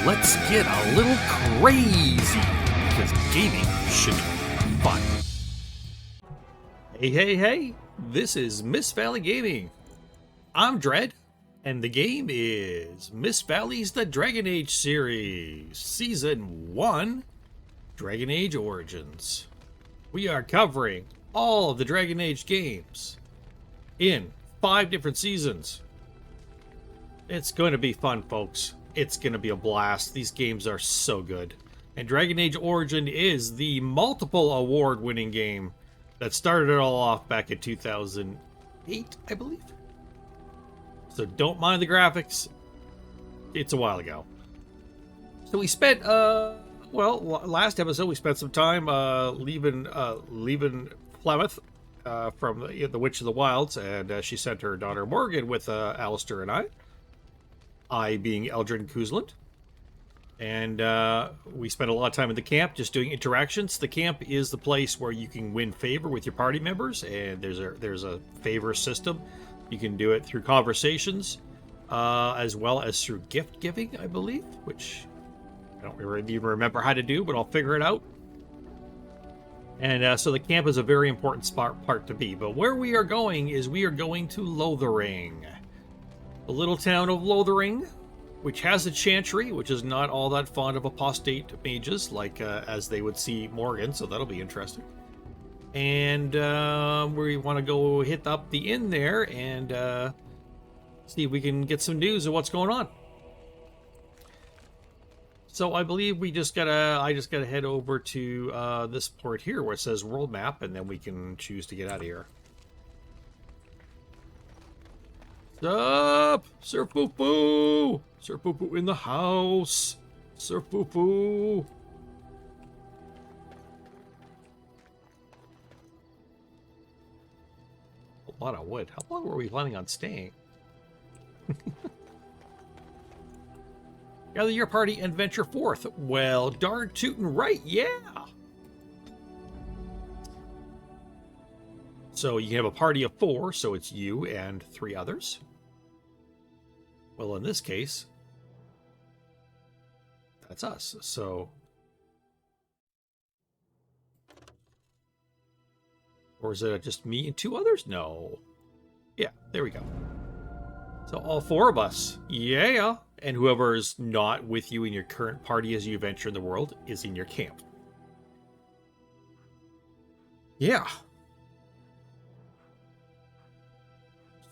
let's get a little crazy, because gaming should be fun. Hey, this is Miss Valley Gaming. I'm Dread, and the game is Miss Valley's The Dragon Age series, Season 1, Dragon Age Origins. We are covering all of the Dragon Age games in 5 different seasons. It's going to be fun, folks. It's going to be a blast. These games are so good. And Dragon Age Origin is the multiple award-winning game that started it all off back in 2008, I believe. So don't mind the graphics. It's a while ago. So we spent, last episode we spent some time leaving Plymouth from the Witch of the Wilds, and she sent her daughter Morgan with Alistair and I being Eldrin Kuzland. And we spent a lot of time in the camp just doing interactions. The camp is the place where you can win favor with your party members, and there's a favor system. You can do it through conversations, as well as through gift giving, I believe, which I don't really even remember how to do, but I'll figure it out. And so the camp is a very important part to be. But where we are going is we are going to Lothering. The little town of Lothering, which has a chantry, which is not all that fond of apostate mages, like as they would see Morgan, so that'll be interesting. And we want to go hit up the inn there and see if we can get some news of what's going on. So I believe I just gotta head over to this port here where it says world map, and then we can choose to get out of here. Sup? Sir Poo-Poo! Sir Poo-Poo in the house! Sir Poo-Poo! A lot of wood. How long were we planning on staying? Gather your party and venture forth. Well, darn tootin' right, yeah! So you have a party of 4, so it's you and 3 others. Well, in this case, that's us. So, or is it just me and 2 others? No. Yeah, there we go. So all 4 of us. Yeah. And whoever is not with you in your current party as you venture in the world is in your camp. Yeah.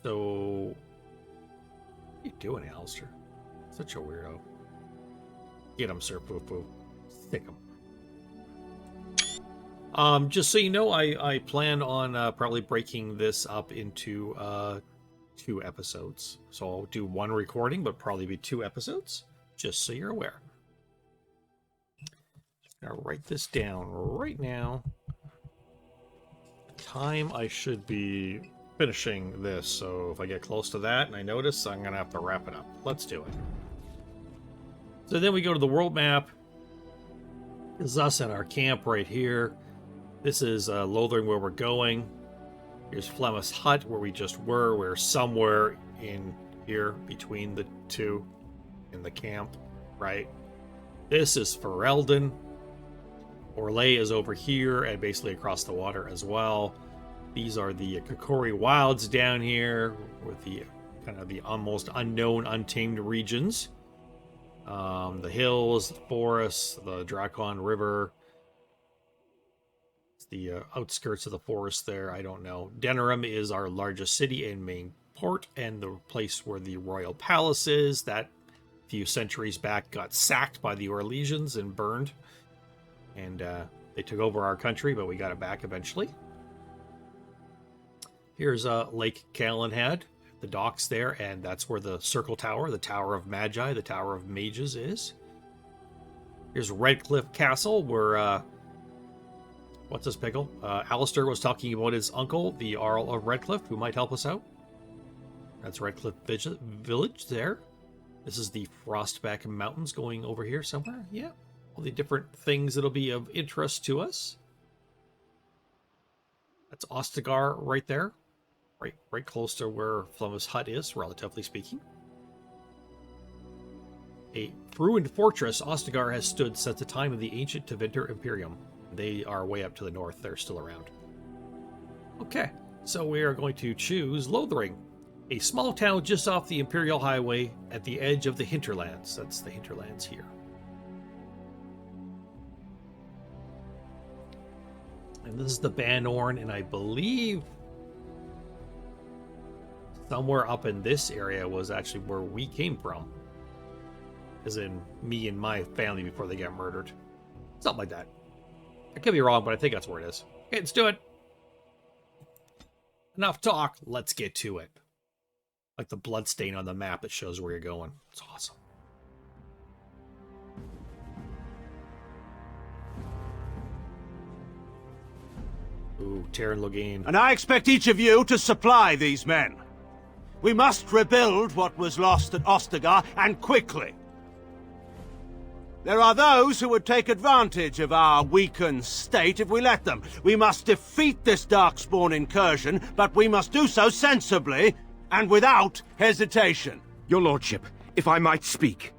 So, what are you doing, Alistair? Such a weirdo. Get him, Sir Poo-Poo. Stick him. Just so you know, I plan on probably breaking this up into 2 episodes. So I'll do 1 recording, but probably be 2 episodes, just so you're aware. Just gonna write this down right now. The time I should be finishing this, so if I get close to that and I notice, I'm gonna have to wrap it up. Let's do it. So then we go to the world map. This is us at our camp right here. This is Lothering, where we're going. Here's Flemeth's hut, where we just were. We're somewhere in here between the 2 in the camp, right? This is Ferelden. Orlais is over here and basically across the water as well. These are the Kokori Wilds down here with the kind of the almost unknown, untamed regions. The hills, the forests, the Drakon River. It's the outskirts of the forest there, I don't know. Denerim is our largest city and main port, and the place where the royal palace is. That a few centuries back got sacked by the Orlesians and burned. And they took over our country, but we got it back eventually. Here's Lake Calenhad, the docks there, and that's where the Circle Tower, the Tower of Magi, the Tower of Mages is. Here's Redcliffe Castle, where, what's this pickle? Alistair was talking about his uncle, the Earl of Redcliffe, who might help us out. That's Redcliffe Village there. This is the Frostback Mountains going over here somewhere. Yeah, all the different things that'll be of interest to us. That's Ostagar right there. Right close to where Flemeth's hut is, relatively speaking. A ruined fortress, Ostagar has stood since the time of the ancient Tevinter Imperium. They are way up to the north. They're still around. Okay, so we are going to choose Lothering, a small town just off the Imperial Highway at the edge of the hinterlands. That's the hinterlands here. And this is the Banorn, and I believe somewhere up in this area was actually where we came from. As in, me and my family before they got murdered. Something like that. I could be wrong, but I think that's where it is. Okay, let's do it. Enough talk, let's get to it. Like the blood stain on the map that shows where you're going. It's awesome. Ooh, Terran Logain. And I expect each of you to supply these men. We must rebuild what was lost at Ostagar, and quickly. There are those who would take advantage of our weakened state if we let them. We must defeat this Darkspawn incursion, but we must do so sensibly and without hesitation. Your lordship, if I might speak.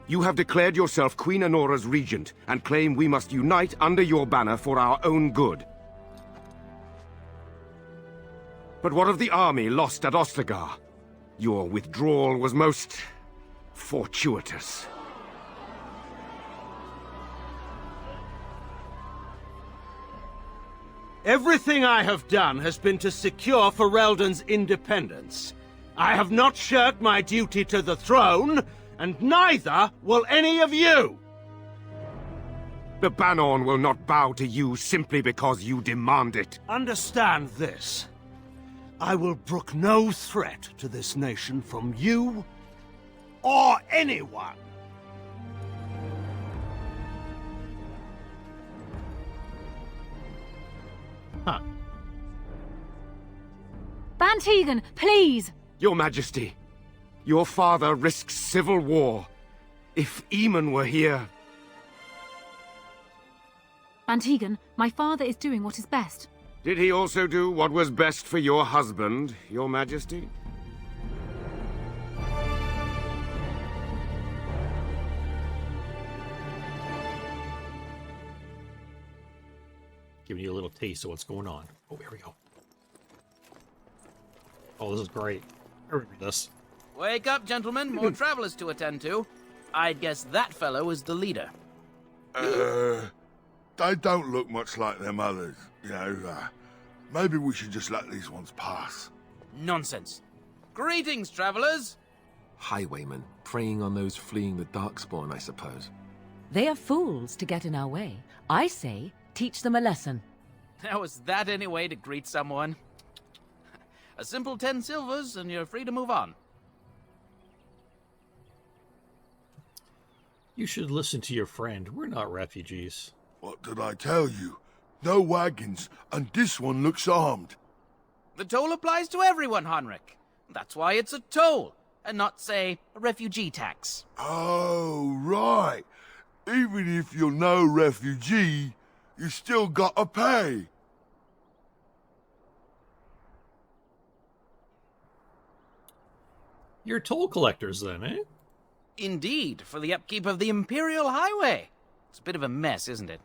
You have declared yourself Queen Anora's regent, and claim we must unite under your banner for our own good. But what of the army lost at Ostagar? Your withdrawal was most fortuitous. Everything I have done has been to secure Ferelden's independence. I have not shirked my duty to the throne, and neither will any of you! The Banorn will not bow to you simply because you demand it. Understand this. I will brook no threat to this nation from you or anyone. Huh. Bantegan, please! Your Majesty, your father risks civil war. If Eamon were here... Bantegan, my father is doing what is best. Did he also do what was best for your husband, Your Majesty? Giving you a little taste of what's going on. Oh, here we go. Oh, this is great. I remember this. Wake up, gentlemen. More travelers to attend to. I'd guess that fellow is the leader. They don't look much like them others, you know. Maybe we should just let these ones pass. Nonsense. Greetings, travelers. Highwaymen, preying on those fleeing the Darkspawn, I suppose. They are fools to get in our way. I say, teach them a lesson. Now, is that any way to greet someone? A simple 10 silvers, and you're free to move on. You should listen to your friend. We're not refugees. What did I tell you? No wagons, and this one looks armed. The toll applies to everyone, Heinrich. That's why it's a toll, and not, say, a refugee tax. Oh, right. Even if you're no refugee, you still gotta pay. You're toll collectors then, eh? Indeed, for the upkeep of the Imperial Highway. It's a bit of a mess, isn't it?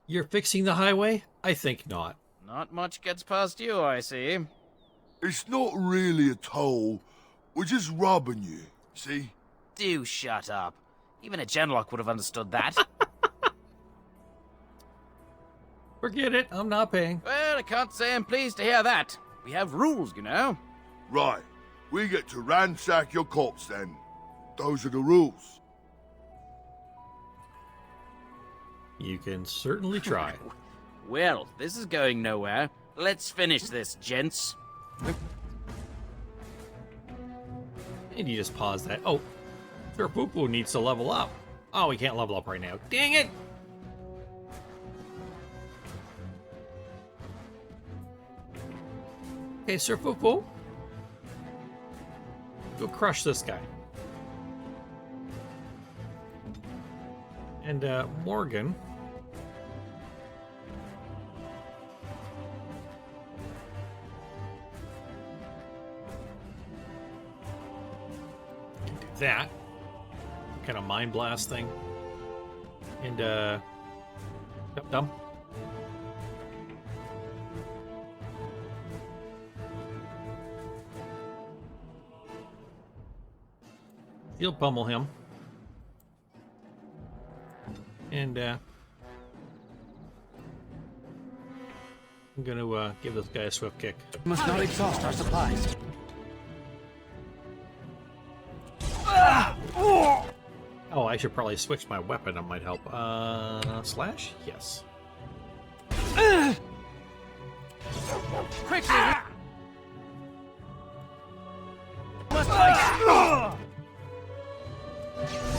You're fixing the highway? I think not. Not much gets past you, I see. It's not really a toll. We're just robbing you, see? Do shut up. Even a Genlock would have understood that. Forget it. I'm not paying. Well, I can't say I'm pleased to hear that. We have rules, you know. Right. We get to ransack your corpse then. Those are the rules. You can certainly try. Well, this is going nowhere. Let's finish this, gents. And you just pause that. Oh, Sir Poo-Poo needs to level up. Oh, we can't level up right now. Dang it! Okay, Sir Poo-Poo. Go crush this guy. And, Morgan. that. Kind of mind blast thing. And, dumb. He'll pummel him. And, I'm gonna, give this guy a swift kick. We must not exhaust our supplies. Oh, I should probably switch my weapon. That might help. Slash? Yes. Quickly! Must fight!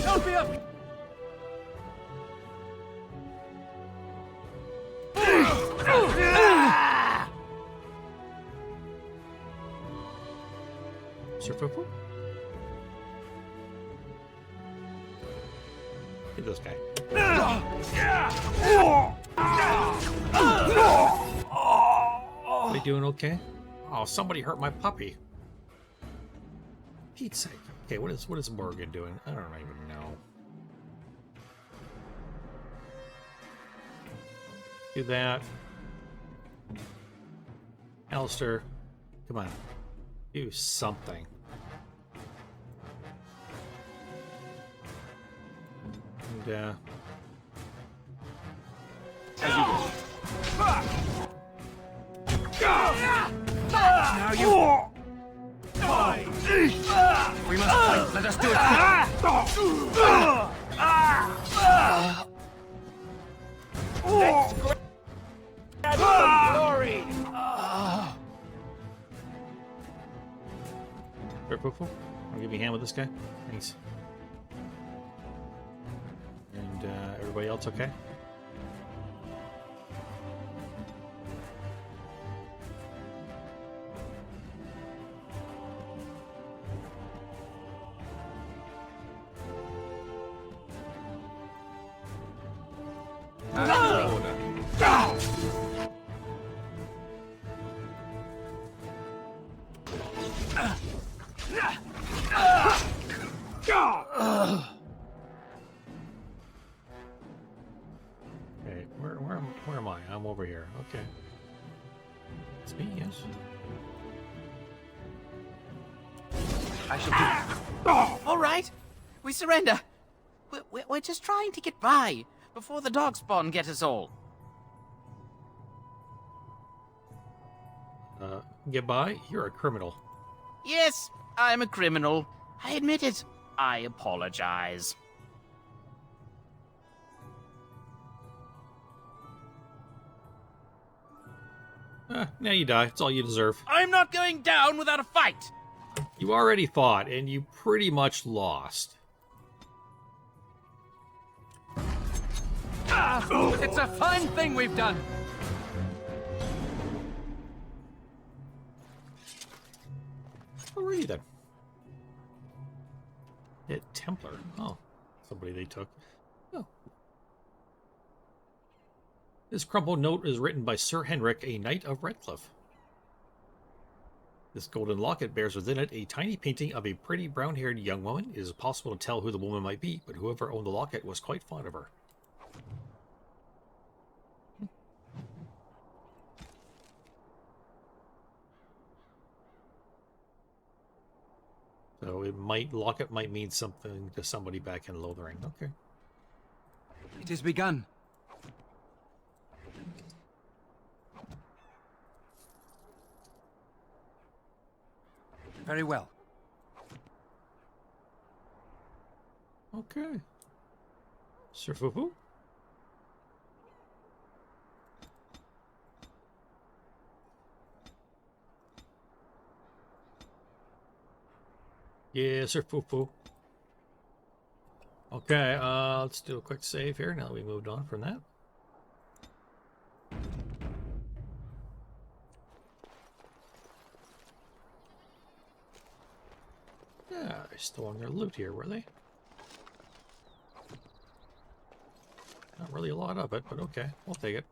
Don't be up! Sir Fufu? Get this guy. Are they doing okay? Oh, somebody hurt my puppy. Pete's sake. Okay, what is Morgan doing? I don't even know. Do that. Alistair, come on. Do something. And, Now you... We must fight. Let us do it. Glory. Fufu, I'll give you a hand with this guy. Thanks. And everybody else okay? Okay, where am I? I'm over here. Okay. It's me, yes. I shall do. All right, we surrender. We're just trying to get by before the Darkspawn get us all. Get by? You're a criminal. Yes, I'm a criminal. I admit it. I apologize. Now you die. It's all you deserve. I'm not going down without a fight. You already fought, and you pretty much lost. It's a fine thing we've done. Who are you then? Yeah, Templar. Oh, somebody they took. Oh. This crumpled note is written by Sir Henrik, a knight of Redcliffe. This golden locket bears within it a tiny painting of a pretty brown-haired young woman. It is possible to tell who the woman might be, but whoever owned the locket was quite fond of her. So locket might mean something to somebody back in Lothering. Okay. It has begun. Very well. Okay. Sir Fufu? Yeah, Sir Fufu. Okay, let's do a quick save here now that we moved on from that. Yeah, they're still on their loot here, were they? Not really a lot of it, but okay, we'll take it.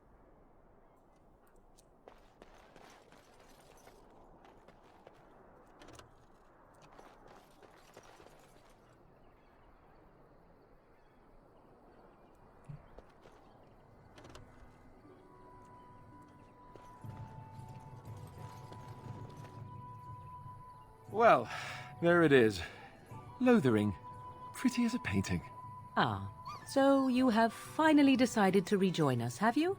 Well, there it is. Lothering. Pretty as a painting. Ah, so you have finally decided to rejoin us, have you?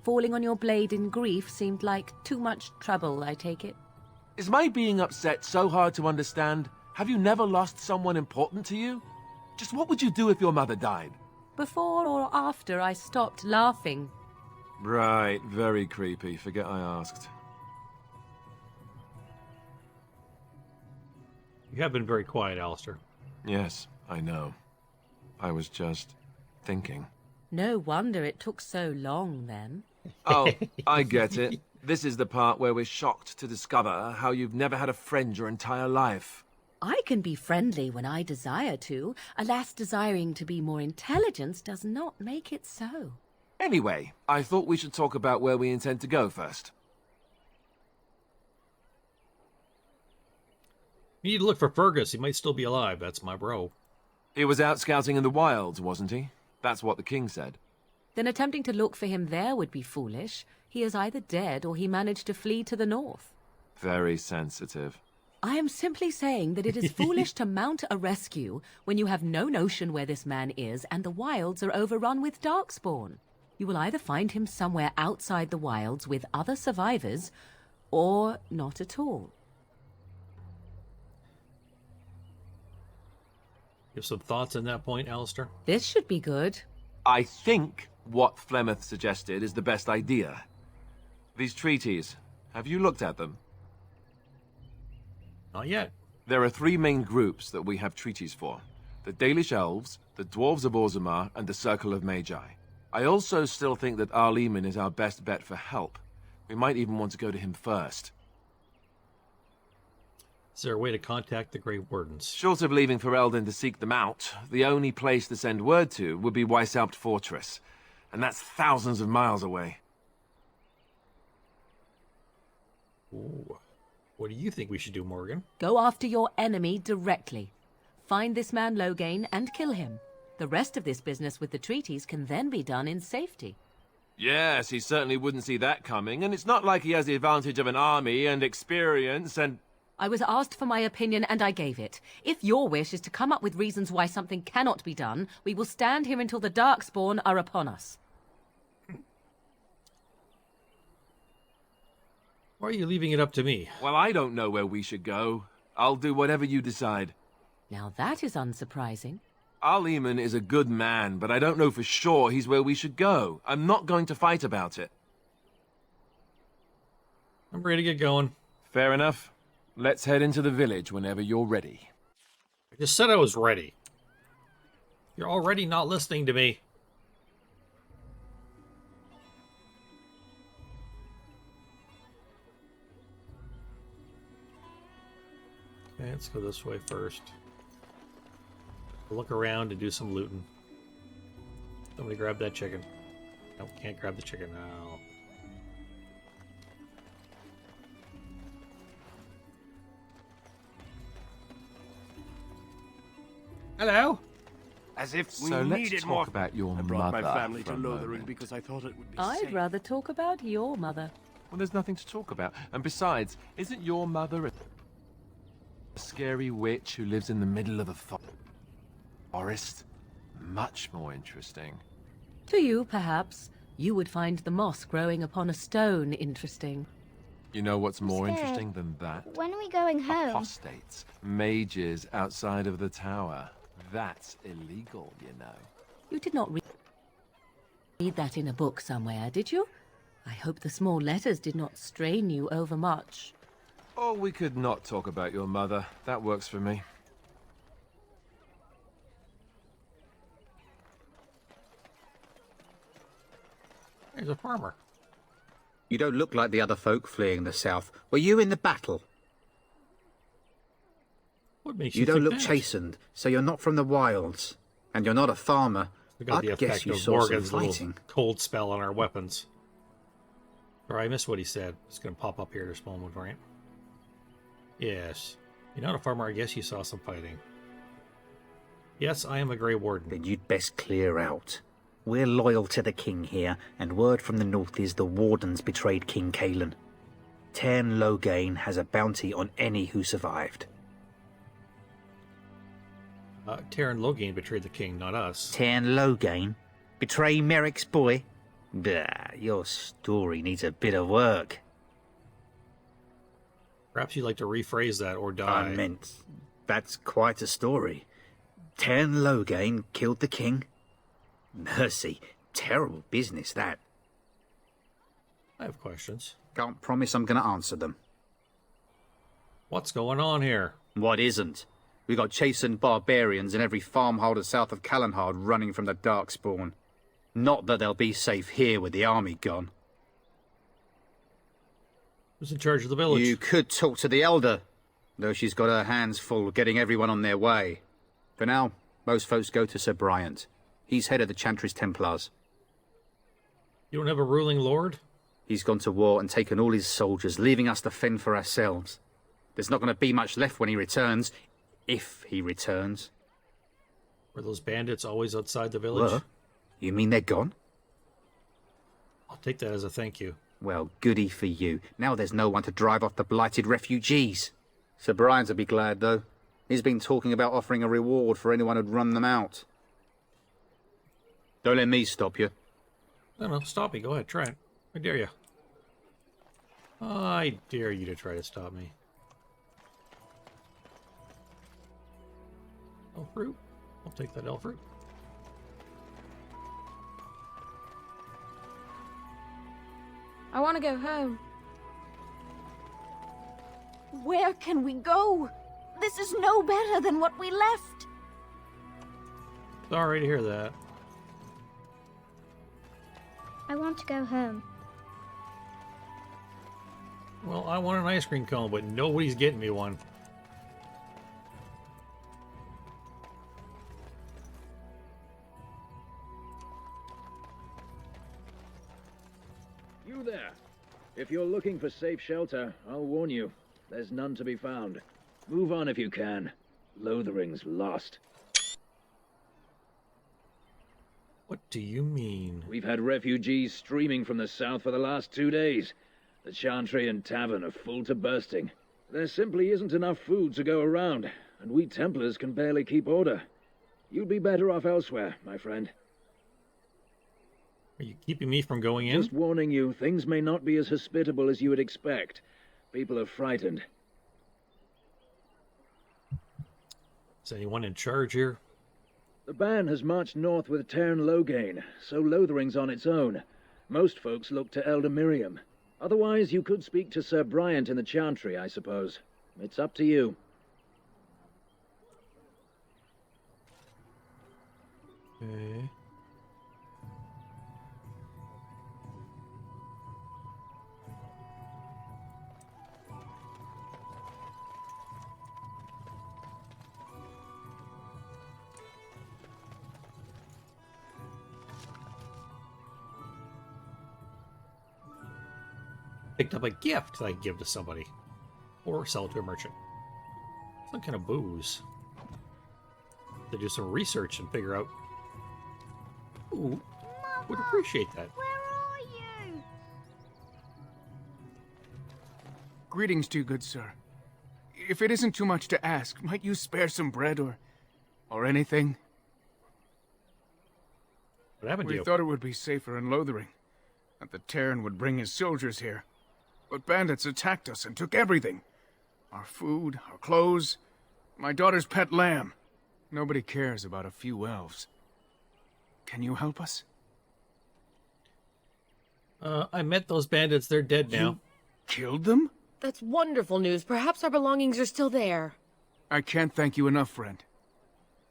Falling on your blade in grief seemed like too much trouble, I take it. Is my being upset so hard to understand? Have you never lost someone important to you? Just what would you do if your mother died? Before or after I stopped laughing? Right, very creepy. Forget I asked. You have been very quiet, Alistair. Yes, I know. I was just thinking. No wonder it took so long, then. Oh, I get it. This is the part where we're shocked to discover how you've never had a friend your entire life. I can be friendly when I desire to. Alas, desiring to be more intelligent does not make it so. Anyway, I thought we should talk about where we intend to go first. You need to look for Fergus. He might still be alive. That's my bro. He was out scouting in the wilds, wasn't he? That's what the king said. Then attempting to look for him there would be foolish. He is either dead or he managed to flee to the north. Very sensitive. I am simply saying that it is foolish to mount a rescue when you have no notion where this man is and the wilds are overrun with Darkspawn. You will either find him somewhere outside the wilds with other survivors, or not at all. You have some thoughts on that point, Alistair? This should be good. I think what Flemeth suggested is the best idea. These treaties, have you looked at them? Not yet. There are three main groups that we have treaties for. The Dalish Elves, the Dwarves of Orzammar, and the Circle of Magi. I also still think that Archdemon is our best bet for help. We might even want to go to him first. Is there a way to contact the Grey Wardens? Short of leaving for Eldon to seek them out, the only place to send word to would be Weishaupt Fortress. And that's thousands of miles away. Ooh. What do you think we should do, Morgan? Go after your enemy directly. Find this man Loghain and kill him. The rest of this business with the treaties can then be done in safety. Yes, he certainly wouldn't see that coming, and it's not like he has the advantage of an army and experience and... I was asked for my opinion and I gave it. If your wish is to come up with reasons why something cannot be done, we will stand here until the Darkspawn are upon us. Why are you leaving it up to me? Well, I don't know where we should go. I'll do whatever you decide. Now that is unsurprising. Archdemon is a good man, but I don't know for sure he's where we should go. I'm not going to fight about it. I'm ready to get going. Fair enough. Let's head into the village whenever you're ready. I just said I was ready. You're already not listening to me. Okay, let's go this way first. Look around and do some looting. Somebody grab that chicken. Nope, can't grab the chicken now. Hello? As if we So let's needed talk more. about your I brought my mother family for to a Lothering moment. because I thought it would be I'd safe. rather talk about your mother. Well, there's nothing to talk about. And besides, isn't your mother a scary witch who lives in the middle of a forest? Much more interesting. To you, perhaps, you would find the moss growing upon a stone interesting. You know what's more Scared. interesting than that? When are we going home? Apostates, mages outside of the tower. That's illegal, you know. You did not read that in a book somewhere, did you? I hope the small letters did not strain you overmuch. Or we could not talk about your mother. That works for me. There's a farmer. You don't look like the other folk fleeing the south. Were you in the battle? What makes You you don't think look that? chastened, so you're not from the wilds. And you're not a farmer. We got the I'd guess effect you of saw some Morgan's little fighting. cold spell on our weapons. Or I missed what he said. It's going to pop up here this moment, right? Yes. You're not a farmer. I guess you saw some fighting. Yes, I am a Grey Warden. Then you'd best clear out. We're loyal to the king here, and word from the north is the Wardens betrayed King Cailan. Tairn Loghain has a bounty on any who survived. Terran Logain betrayed the king, not us. Tarn Logain? Betray Merrick's boy? Bah, your story needs a bit of work. Perhaps you'd like to rephrase that or die. I meant, that's quite a story. Tarn Logain killed the king? Mercy, terrible business, that. I have questions. Can't promise I'm going to answer them. What's going on here? What isn't? We got chastened barbarians in every farmholder south of Callanhard running from the Darkspawn. Not that they'll be safe here with the army gone. Who's in charge of the village? You could talk to the Elder, though she's got her hands full getting everyone on their way. For now, most folks go to Sir Bryant. He's head of the Chantry's Templars. You don't have a ruling lord? He's gone to war and taken all his soldiers, leaving us to fend for ourselves. There's not going to be much left when he returns, if he returns. Were those bandits always outside the village? What? You mean they're gone? I'll take that as a thank you. Well, goody for you. Now there's no one to drive off the blighted refugees. Sir Brian'll be glad, though. He's been talking about offering a reward for anyone who'd run them out. Don't let me stop you. No, stop me. Go ahead, try it. I dare you. I dare you to try to stop me. Elf fruit? I'll take that elf fruit. I want to go home. Where can we go? This is no better than what we left. Sorry to hear that. I want to go home. Well, I want an ice cream cone, but nobody's getting me one. You there. If you're looking for safe shelter, I'll warn you. There's none to be found. Move on if you can. Lothering's lost. What do you mean? We've had refugees streaming from the south for the last 2 days. The Chantry and Tavern are full to bursting. There simply isn't enough food to go around, and we Templars can barely keep order. You'd be better off elsewhere, my friend. Are you keeping me from going in? Just warning you, things may not be as hospitable as you would expect. People are frightened. Is anyone in charge here? The band has marched north with Tarn Logain, so Lothering's on its own. Most folks look to Elder Miriam. Otherwise, you could speak to Sir Bryant in the Chantry, I suppose. It's up to you. Okay. Picked up a gift that I can give to somebody. Or sell to a merchant. Some kind of booze. To do some research and figure out. Ooh, would appreciate that. Where are you? Greetings to you, good sir. If it isn't too much to ask, might you spare some bread or anything? What happened to you? We thought it would be safer in Lothering, that the Terran would bring his soldiers here. But bandits attacked us and took everything. Our food, our clothes, my daughter's pet lamb. Nobody cares about a few elves. Can you help us? I met those bandits. They're dead now. You killed them? That's wonderful news. Perhaps our belongings are still there. I can't thank you enough, friend.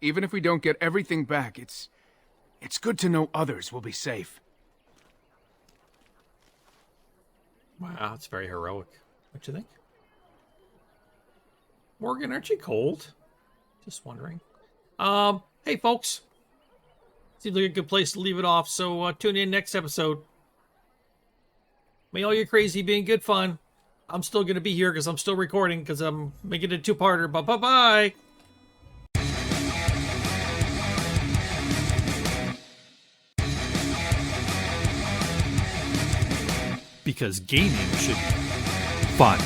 Even if we don't get everything back, it's good to know others will be safe. Wow, that's very heroic. What you think? Morgan, aren't you cold? Just wondering. Hey folks. Seems like a good place to leave it off, so tune in next episode. May all your crazy being good fun. I'm still going to be here because I'm still recording because I'm making it a two-parter. Bye-bye-bye! Because gaming should be fun.